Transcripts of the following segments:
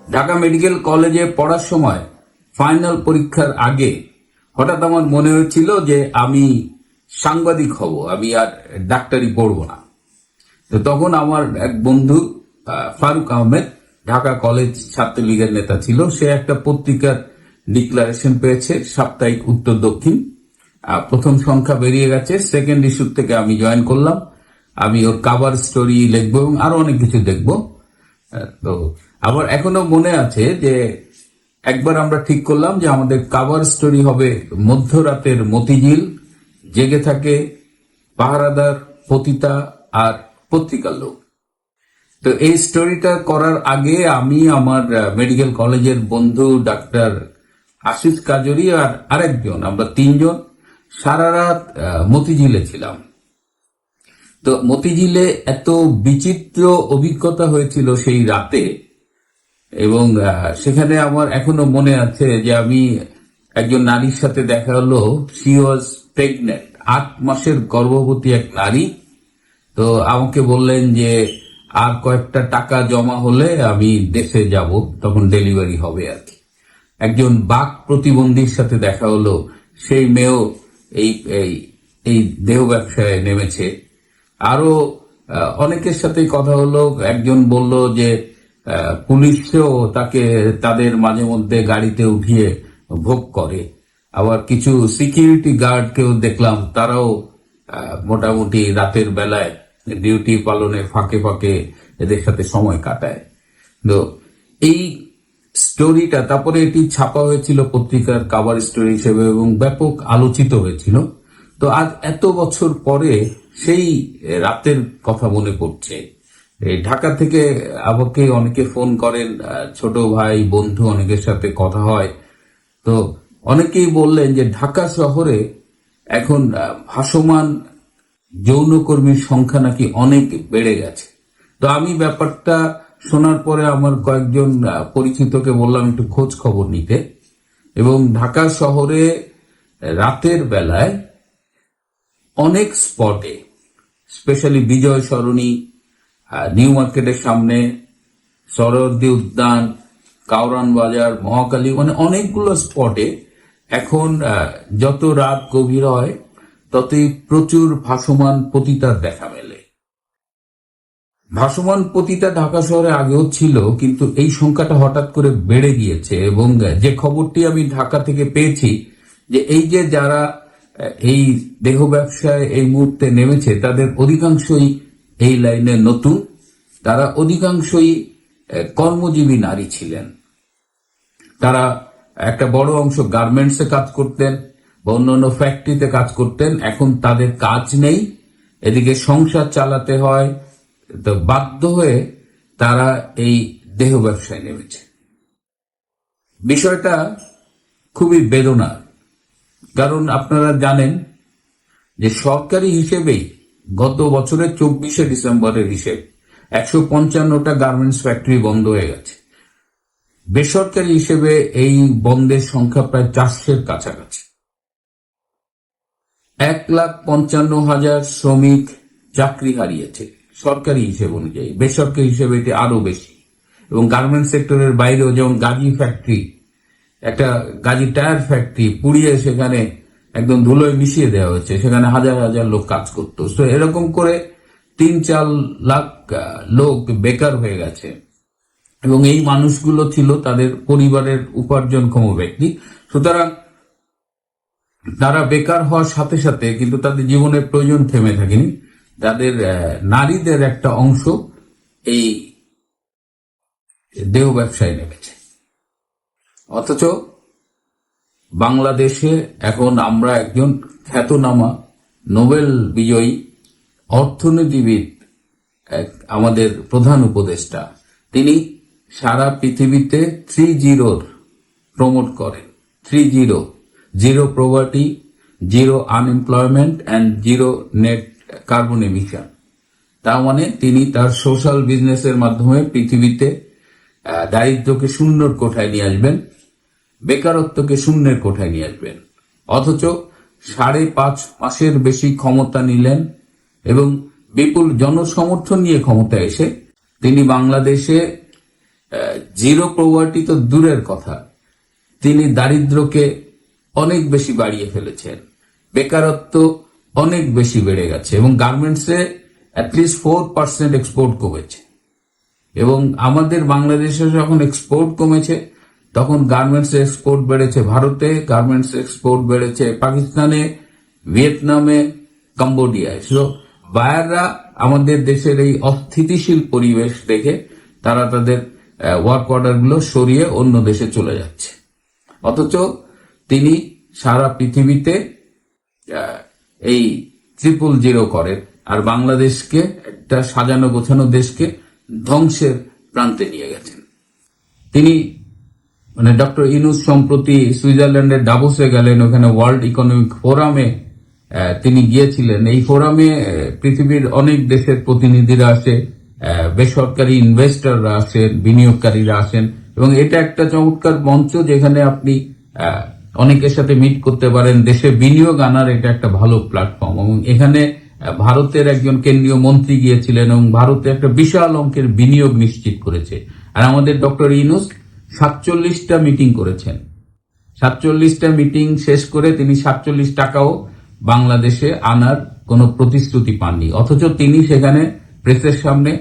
Dhaka medical কলেজে পড়ার সময় ফাইনাল পরীক্ষার আগে হঠাৎ আমার মনে হয়েছিল যে আমি সাংবাদিক হব, আমি আর ডাক্তারি পড়ব না। তো তখন আমার এক বন্ধু ফারুক আহমেদ, ঢাকা কলেজ ছাত্রলীগের নেতা ছিল, সে একটা পত্রিকার ডিক্লারেশন পেয়েছে, সাপ্তাহিক উত্তর দক্ষিণ। প্রথম সংখ্যা বেরিয়ে গেছে, সেকেন্ড ইস্যু থেকে আমি জয়েন করলাম। আমি ওর কাভার স্টোরি লিখবো এবং আরো অনেক কিছু দেখবো। তো আমার এখনো মনে আছে যে একবার আমরা ঠিক করলাম যে আমাদের কাভার স্টোরি হবে মধ্যরাতের মতিঝিল, জেগে থাকে পাহারাদার, পতিতা আর পত্রিকার লোক। তো এই স্টোরিটা করার আগে আমি আমার মেডিকেল কলেজের বন্ধু ডাক্তার আশিস কাজরি আর আরেকজন, আমরা তিনজন সারা রাত মতিঝিলে ছিলাম। তো মতিঝিলে এত বিচিত্র অভিজ্ঞতা হয়েছিল সেই রাতে, এবং সেখানে আমার এখনো মনে আছে যে আমি একজন নারীর সাথে দেখা হলো। শি ওয়াজ প্রেগনেন্ট, 8 মাসের গর্ভবতী এক নারী। তো আমাকে বললেন যে আর কয়েকটা টাকা জমা হলে আমি দেশে যাব, তখন ডেলিভারি হবে আর কি। একজন বাক প্রতিবন্ধীর সাথে দেখা হলো, সেই মেয়েও এই এই দেহ ব্যবসায় নেমেছে। আরো অনেকের সাথে কথা হলো। একজন বলল যে পুলিশও তাদের মাঝে মধ্যে গাড়িতে উঠিয়ে ভোগ করে। আবার কিছু সিকিউরিটি গার্ডকেও দেখলাম, তারাও মোটামুটি রাতের বেলায় ডিউটি পালনের ফাঁকে ফাঁকে এদের সাথে সময় কাটায়। তো এই স্টোরিটা তারপরে এটি ছাপা হয়েছিল পত্রিকার কাভার স্টোরি হিসেবে এবং ব্যাপক আলোচিত হয়েছিল। তো আজ এত বছর পরে সেই রাতের কথা মনে পড়ছে। ঢাকা থেকে আমাকে অনেকে ফোন করেন, ছোট ভাই বন্ধু অনেকের সাথে কথা হয়। তো অনেকেই বললেন যে ঢাকা শহরে এখন ভাসমান যৌনকর্মীর সংখ্যা নাকি অনেক বেড়ে গেছে। তো আমি ব্যাপারটা শোনার পরে আমার কয়েকজন পরিচিতকে বললাম একটু খোঁজ খবর নিতে, এবং ঢাকা শহরে রাতের বেলায় অনেক স্পটে, স্পেশালি বিজয় সরণি, নিউ মার্কেটের সামনে, সরোয়ার্দী উদ্যান, কাউরান বাজার, মহাকালী, মানে অনেকগুলো স্পটে এখন যত রাত গভীর হয় ততই প্রচুর ভাসমান পতিতার দেখা মেলে। ভাসমান পতিতা ঢাকা শহরে আগেও ছিল, কিন্তু এই সংখ্যাটা হঠাৎ করে বেড়ে গিয়েছে। এবং যে খবরটি আমি ঢাকা থেকে পেয়েছি যে এই যে যারা এই দেহ ব্যবসায় এই মুহূর্তে নেমেছে তাদের অধিকাংশই এই লাইনে নতুন, তারা অধিকাংশই কর্মজীবী নারী ছিলেন। তারা একটা বড় অংশ গার্মেন্টসে কাজ করতেন বা অন্যান্য ফ্যাক্টরিতে কাজ করতেন। এখন তাদের কাজ নেই, এদিকে সংসার চালাতে হয়, তো বাধ্য হয়ে তারা এই দেহ ব্যবসায় নেমেছে। বিষয়টা খুবই বেদনার, কারণ আপনারা জানেন যে সরকারি হিসেবেই গত বছরের 24শে ডিসেম্বরের হিসেব 155টা গার্মেন্টস ফ্যাক্টরি বন্ধ হয়ে গেছে। বেসরকারি হিসেবে এই বন্ধের সংখ্যা প্রায় 400-এর কাছাকাছি। 1,55,000 শ্রমিক চাকরি হারিয়েছে সরকারি হিসেব অনুযায়ী। বেসরকারি হিসেবে এটি আরো বেশি। এবং গার্মেন্টস সেক্টরের বাইরেও, যেমন গাজী ফ্যাক্টরি, একটা গাজী টায়ার ফ্যাক্টরি পুড়িয়ে সেখানে একদম ধুলোয় মিশিয়ে দেওয়া হয়েছে, সেখানে হাজার হাজার লোক কাজ করতো। তো এরকম করে 3-4 লাখ লোক বেকার হয়ে গেছে, এবং এই মানুষগুলো ছিল তাদের পরিবারের উপার্জনক্ষম ব্যক্তি। সুতরাং তারা বেকার হওয়ার সাথে সাথে কিন্তু তাদের জীবনের প্রয়োজন থেমে থাকেনি। তাদের নারীদের একটা অংশ এই দেহ ব্যবসায় নেমেছে। অথচ বাংলাদেশে এখন আমরা একজন খ্যাতনামা নোবেল বিজয়ী অর্থনীতিবিদ, আমাদের প্রধান উপদেষ্টা, তিনি সারা পৃথিবীতে 3-0 প্রমোট করেন। 3-0: zero poverty, zero unemployment and zero net carbon emission. তার মানে তিনি তার সোশ্যাল বিজনেসের মাধ্যমে পৃথিবীতে দারিদ্র্যকে শূন্যর কোঠায় নিয়ে আসবেন, বেকারত্বকে শূন্যের কোঠায় নিয়ে আসবেন। অথচ 5.5 মাসের বেশি ক্ষমতা নিলেন এবং বিপুল জনসমর্থন নিয়ে ক্ষমতা এসে তিনি বাংলাদেশে জিরো পভার্টি তো দূরের কথা, তিনি দারিদ্র্যকে অনেক বেশি বাড়িয়ে ফেলেছেন, বেকারত্ব অনেক বেশি বেড়ে গেছে এবং গার্মেন্টসে অ্যাটলিস্ট 4% এক্সপোর্ট কমেছে। এবং আমাদের বাংলাদেশে যখন এক্সপোর্ট কমেছে তখন গার্মেন্টস এক্সপোর্ট বেড়েছে ভারতে, গার্মেন্টস এক্সপোর্ট বেড়েছে পাকিস্তানে, ভিয়েতনামে, কম্বোডিয়ায়। সো বায়াররা আমাদের দেশের এই অস্থিতিশীল পরিবেশ দেখে তারা তাদের ওয়ার্ক অর্ডার গুলো সরিয়ে অন্য দেশে চলে যাচ্ছে। অথচ তিনি সারা পৃথিবীতে এই 000 করেন আর বাংলাদেশকে, একটা সাজানো গোছানো দেশকে ধ্বংসের প্রান্তে নিয়ে গেছেন। তিনি ডক্টর ইউনূস সম্প্রতি সুইজারল্যান্ডের ডাভোসে গেলেন, ওখানে ওয়ার্ল্ড ইকোনমিক ফোরামে তিনি গিয়েছিলেন। এই ফোরামে পৃথিবীর অনেক দেশের প্রতিনিধিরা আসে, বেসরকারি ইনভেস্টররা আসেন, বিনিয়োগকারীরা আসেন এবং এটা একটা চমৎকার মঞ্চ যেখানে আপনি অনেকের সাথে মিট করতে পারেন, দেশে বিনিয়োগ আনার এটা একটা ভালো প্ল্যাটফর্ম। এবং এখানে ভারতের একজন কেন্দ্রীয় মন্ত্রী গিয়েছিলেন এবং ভারতে একটা বিশাল অঙ্কের বিনিয়োগ নিশ্চিত করেছে। আর আমাদের ডক্টর ইউনূস 47টা মিটিং করেছেন। 47টা মিটিং শেষ করে তিনি 47 টাকাও বাংলাদেশে আনার কোনো প্রতিশ্রুতি পাননি, অথচ তিনি সেখানে প্রেসের সামনে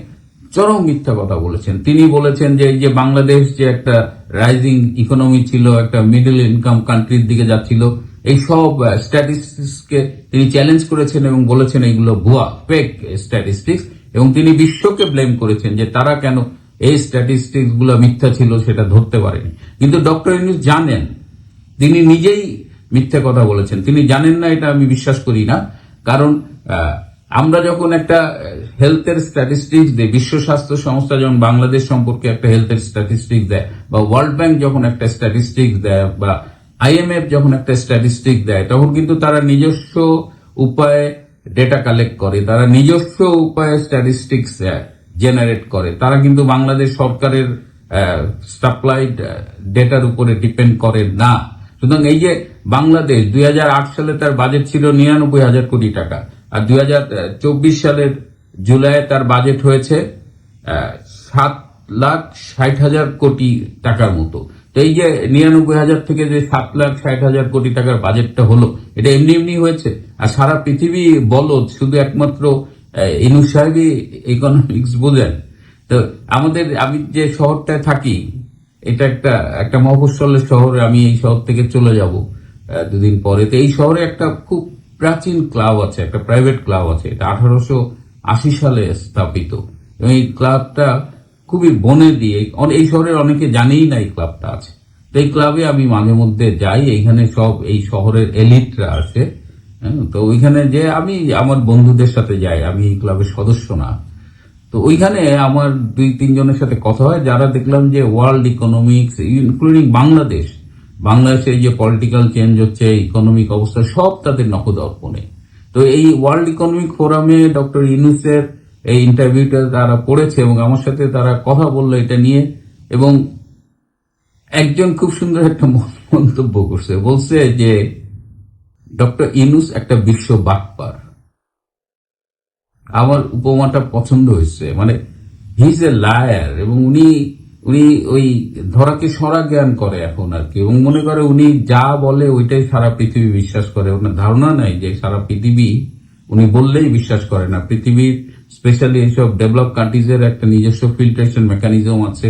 চরম মিথ্যা কথা বলেছেন। তিনি বলেছেন যে এই যে বাংলাদেশ যে একটা রাইজিং ইকোনমি ছিল, একটা মিডল ইনকাম কান্ট্রির দিকে যাচ্ছিল, এই সব স্ট্যাটিস্টিক্সকে তিনি চ্যালেঞ্জ করেছেন এবং বলেছেন এইগুলো ভুয়া, ফেক স্ট্যাটিস্টিক্স। এবং তিনি বিশ্বকে ব্লেম করেছেন যে তারা কেন এই স্ট্যাটিস্টিক্স গুলো মিথ্যা ছিল সেটা ধরতে পারেনি। কিন্তু ডক্টর ইউনূস জানেন, তিনি নিজেই মিথ্যা কথা বলেছেন। তিনি জানেন না এটা আমি বিশ্বাস করি না, কারণ আমরা যখন একটা হেলথের স্ট্যাটিস্টিক্স দেয়, বিশ্ব স্বাস্থ্য সংস্থা যখন বাংলাদেশ সম্পর্কে একটা হেলথের স্ট্যাটিস্টিক্স দেয়, বা ওয়ার্ল্ড ব্যাংক যখন একটা স্ট্যাটিস্টিক্স দেয়, বা IMF যখন একটা স্ট্যাটিস্টিক্স দেয়, তখন কিন্তু তারা নিজস্ব উপায়ে ডেটা কালেক্ট করে, তারা নিজস্ব উপায়ে স্ট্যাটিস্টিক্স জেনারেট করে। তারা কিন্তু বাংলাদেশ সরকারের সাপ্লাইড ডেটার উপরে ডিপেন্ড করে না। সুতরাং এই যে বাংলাদেশ 2008 সালে তার বাজেট ছিল 99,000 কোটি টাকা, আর 2024 সালের জুলাই তার বাজেট হয়েছে 7,60,000 কোটি টাকার মতো। তো এই যে 99,000 থেকে যে 7,60,000 কোটি টাকার বাজেটটা হলো, এটা এমনি এমনি হয়েছে? আর সারা পৃথিবী বলদ, শুধু একমাত্র ইউনূস সাহেবই ইকোনমিক্স বোঝেন। তো আমি যে শহরটায় থাকি, এটা একটা মফস্বলের শহর। আমি এই শহর থেকে চলে যাব 2 দিন পরে। তো এই শহরে একটা খুব প্রাচীন ক্লাব আছে, একটা প্রাইভেট ক্লাব আছে। এটা 1880 সালে স্থাপিত এবং এই ক্লাবটা খুবই বনে দিয়ে, এই শহরের অনেকে জানেই না এই ক্লাবটা আছে। তো এই ক্লাবে আমি মাঝে মধ্যে যাই, এইখানে সব এই শহরের এলিটরা আছে। তো ওইখানে যে আমি আমার বন্ধুদের সাথে যাই, আমি এই ক্লাবের সদস্য না। তো ওইখানে আমার 2-3 জনের সাথে কথা হয় যারা দেখলাম যে ওয়ার্ল্ড ইকোনমিক্স, ইনক্লুডিং বাংলাদেশে যে পলিটিক্যাল চেঞ্জ হচ্ছে, ইকোনমিক অবস্থা সব তাদের নখদর্পণে। তো এই ওয়ার্ল্ড ইকোনমিক ফোরামে ডক্টর ইউনূসের এই ইন্টারভিউটা তারা পড়েছে এবং আমার সাথে তারা কথা বললো এটা নিয়ে। এবং একজন খুব সুন্দর একটা মন্তব্য করছে, বলছে যে ডক্টর ইউনূস একটা বিশ্ব বাটপার। আমার উপমাটা পছন্দ হয়েছে, মানে হি ইজ এ লায়ার। এবং উনি ওই ধরাকে সরা জ্ঞান করে এখন আর কি, এবং মনে করে উনি যা বলে ওইটাই সারা পৃথিবী বিশ্বাস করে। ওনার ধারণা নাই যে সারা পৃথিবী উনি বললেই বিশ্বাস করে না। পৃথিবীর স্পেশালি এইসব ডেভেলপ কান্ট্রিজের একটা নিজস্ব ফিল্ট্রেশন মেকানিজম আছে,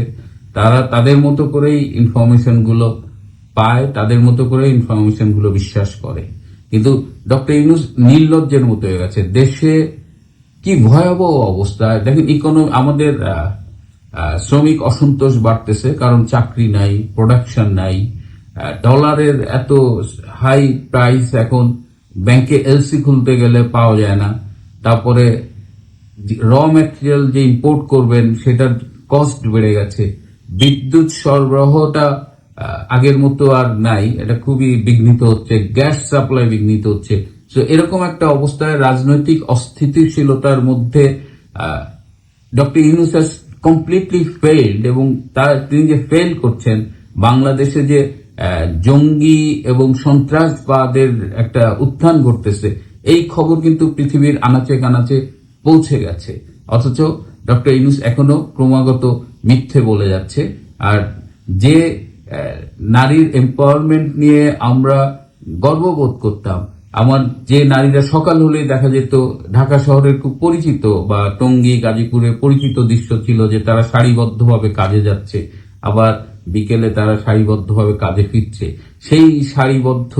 তারা তাদের মতো করেই ইনফরমেশন গুলো পায়, তাদের মতো করে ইনফরমেশন গুলো বিশ্বাস করে। কিন্তু ডক্টর ইউনূস নির্লজ্জের মতো হয়ে গেছে। দেশে কি ভয়াবহ অবস্থা দেখেন, আমাদের শ্রমিক অসন্তোষ বাড়তেছে, কারণ চাকরি নাই, প্রোডাকশন নাই, ডলারের এত হাই প্রাইস, এখন ব্যাংকে এলসি খুলতে গেলে পাওয়া যায় না। তারপরে র ম্যাটেরিয়াল যে ইম্পোর্ট করবেন সেটার কস্ট বেড়ে গেছে। বিদ্যুৎ সরবরাহটা আগের মতো আর নাই, এটা খুবই বিঘ্নিত হচ্ছে। গ্যাস সাপ্লাই বিঘ্নিত হচ্ছে। তো এরকম একটা অবস্থায় রাজনৈতিক অস্থিতিশীলতার মধ্যে doctor Yunus has completely failed. এবং তিনি যে ফেল করছেন, বাংলাদেশে যে জঙ্গি এবং সন্ত্রাসবাদের একটা উত্থান ঘটতেছে, এই খবর কিন্তু পৃথিবীর আনাচে কানাচে পৌঁছে গেছে। অথচ ডক্টর ইউনূস এখনো ক্রমাগত মিথ্যে বলে যাচ্ছে। আর যে নারীর এম্পাওয়ারমেন্ট নিয়ে আমরা গর্ববোধ করতাম, আমার যে নারীরা সকাল হলেই দেখা যেত, ঢাকা শহরের খুব পরিচিত বা টঙ্গী গাজীপুরে পরিচিত দৃশ্য ছিল যে তারা সারিবদ্ধভাবে কাজে যাচ্ছে, আবার বিকেলে তারা সারিবদ্ধভাবে কাজে ফিরছে। সেই সারিবদ্ধ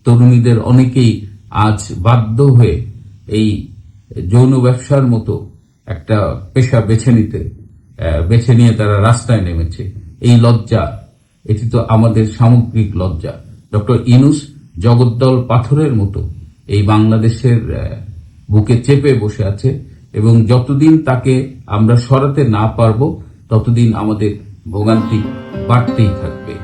তরুণীদের অনেকেই আজ বাধ্য হয়ে এই যৌন ব্যবসার মতো একটা পেশা বেছে নিয়ে তারা রাস্তায় নেমেছে। এই লজ্জা, এটি তো আমাদের সামগ্রিক লজ্জা। ডক্টর ইউনূস জগদ্দল পাথরের মতো এই বাংলাদেশের বুকে চেপে বসে আছে, এবং যতদিন তাকে আমরা সরাতে না পারবো ততদিন আমাদের ভোগান্তি বাড়তেই থাকবে।